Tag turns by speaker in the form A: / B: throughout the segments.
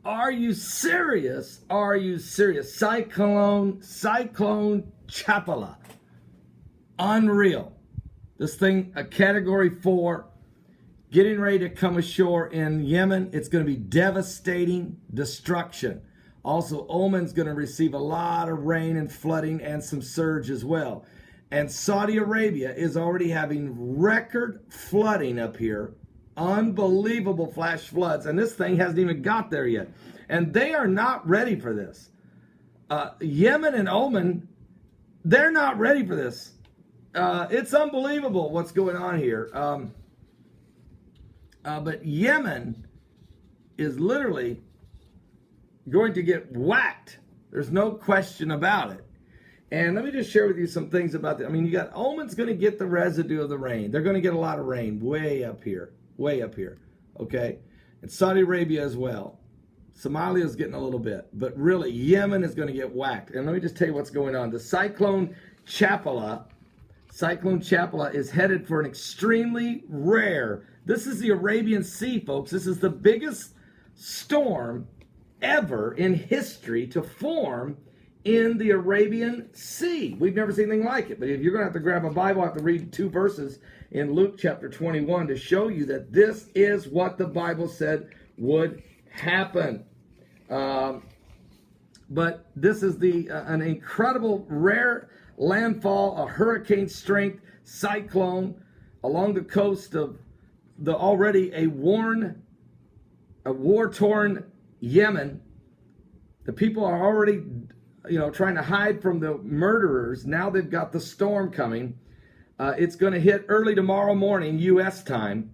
A: Are you serious? Are you serious? Cyclone Chapala. Unreal. This thing, a category 4, getting ready to come ashore in Yemen. It's going to be devastating destruction. Also, Oman's going to receive a lot of rain and flooding and some surge as well. And Saudi Arabia is already having record flooding up here. Unbelievable flash floods. And this thing hasn't even got there yet. And they are not ready for this. Yemen and Oman, they're not ready for this. It's unbelievable what's going on here. But Yemen is literally going to get whacked. There's no question about it. And let me just share with you some things about that. I mean, you got Oman's going to get the residue of the rain. They're going to get a lot of rain way up here, okay? And Saudi Arabia as well. Somalia is getting a little bit, but really Yemen is going to get whacked. And let me just tell you what's going on. The Cyclone Chapala is headed for an extremely rare. This is the Arabian Sea, folks. This is the biggest storm ever in history to form in the Arabian Sea. We've never seen anything like it. But if you're going to have to grab a Bible, I have to read 2 verses in Luke chapter 21 to show you that this is what the Bible said would happen. But this is an incredible, rare landfall, a hurricane strength cyclone along the coast of the already a war-torn Yemen. The people are already, trying to hide from the murderers. Now they've got the storm coming. It's going to hit early tomorrow morning, U.S. time.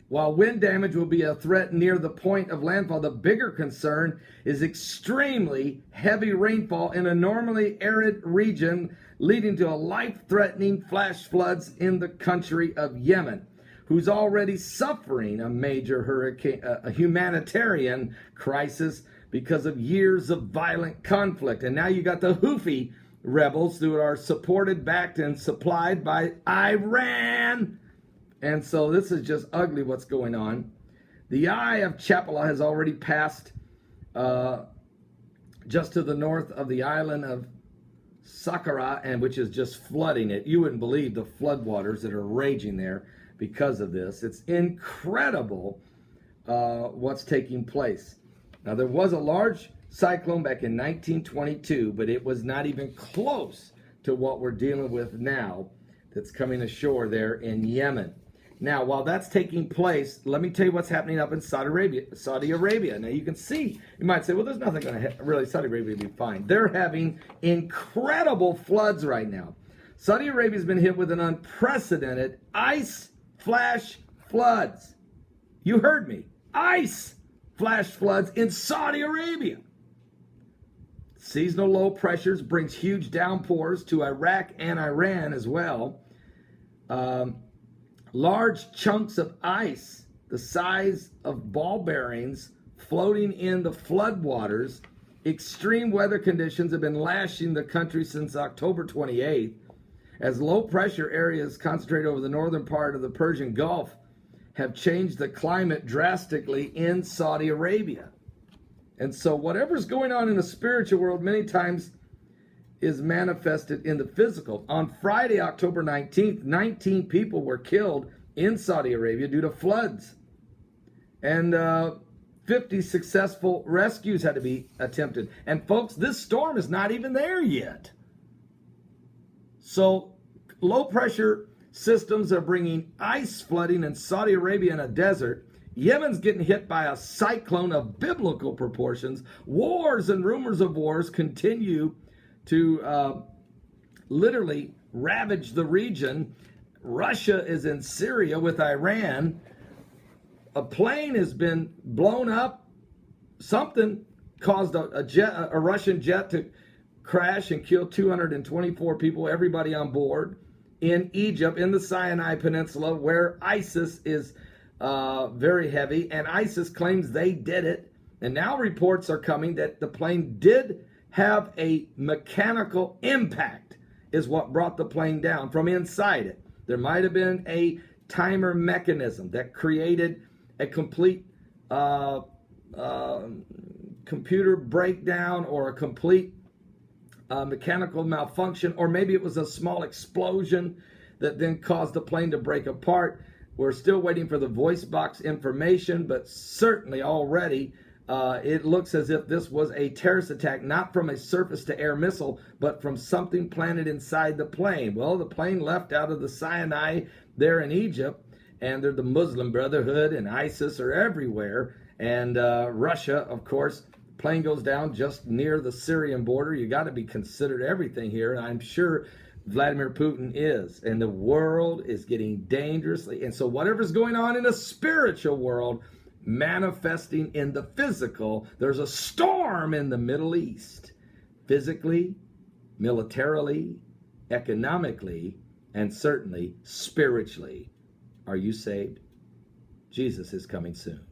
A: While wind damage will be a threat near the point of landfall, the bigger concern is extremely heavy rainfall in a normally arid region, leading to a life-threatening flash floods in the country of Yemen, who's already suffering a major a humanitarian crisis because of years of violent conflict. And now you got the Houthi rebels who are supported, backed, and supplied by Iran. And so this is just ugly what's going on. The eye of Chapala has already passed just to the north of the island of Saqqara, and which is just flooding it. You wouldn't believe the floodwaters that are raging there because of this. It's incredible what's taking place. Now, there was a large cyclone back in 1922, but it was not even close to what we're dealing with now that's coming ashore there in Yemen. Now, while that's taking place, let me tell you what's happening up in Saudi Arabia. Now, you can see, you might say, well, there's nothing going to really, Saudi Arabia will be fine. They're having incredible floods right now. Saudi Arabia's been hit with an unprecedented ice flash floods. You heard me. Ice flash floods in Saudi Arabia. Seasonal low pressures brings huge downpours to Iraq and Iran as well. Large chunks of ice the size of ball bearings floating in the floodwaters. Extreme weather conditions have been lashing the country since October 28th, as low pressure areas concentrated over the northern part of the Persian Gulf have changed the climate drastically in Saudi Arabia. And so whatever's going on in the spiritual world many times is manifested in the physical. On Friday, October 19th, 19 people were killed in Saudi Arabia due to floods. And 50 successful rescues had to be attempted. And folks, this storm is not even there yet. So low pressure systems are bringing ice flooding in Saudi Arabia in a desert. Yemen's getting hit by a cyclone of biblical proportions. Wars and rumors of wars continue to literally ravage the region. Russia is in Syria with Iran. A plane has been blown up. Something caused a Russian jet to crash and kill 224 people, everybody on board, in Egypt, in the Sinai Peninsula, where ISIS is very heavy, and ISIS claims they did it. And now reports are coming that the plane did have a mechanical impact, is what brought the plane down from inside it. There might have been a timer mechanism that created a complete computer breakdown or a complete mechanical malfunction, or maybe it was a small explosion that then caused the plane to break apart. We're still waiting for the voice box information, but certainly already it looks as if this was a terrorist attack, not from a surface-to-air missile, but from something planted inside the plane. Well, the plane left out of the Sinai there in Egypt, and the Muslim Brotherhood and ISIS are everywhere, and Russia, of course. Plane goes down just near the Syrian border. You got to be considered everything here, and I'm sure Vladimir Putin is. And the world is getting dangerously. And so whatever's going on in the spiritual world, manifesting in the physical, there's a storm in the Middle East. Physically, militarily, economically, and certainly spiritually. Are you saved? Jesus is coming soon.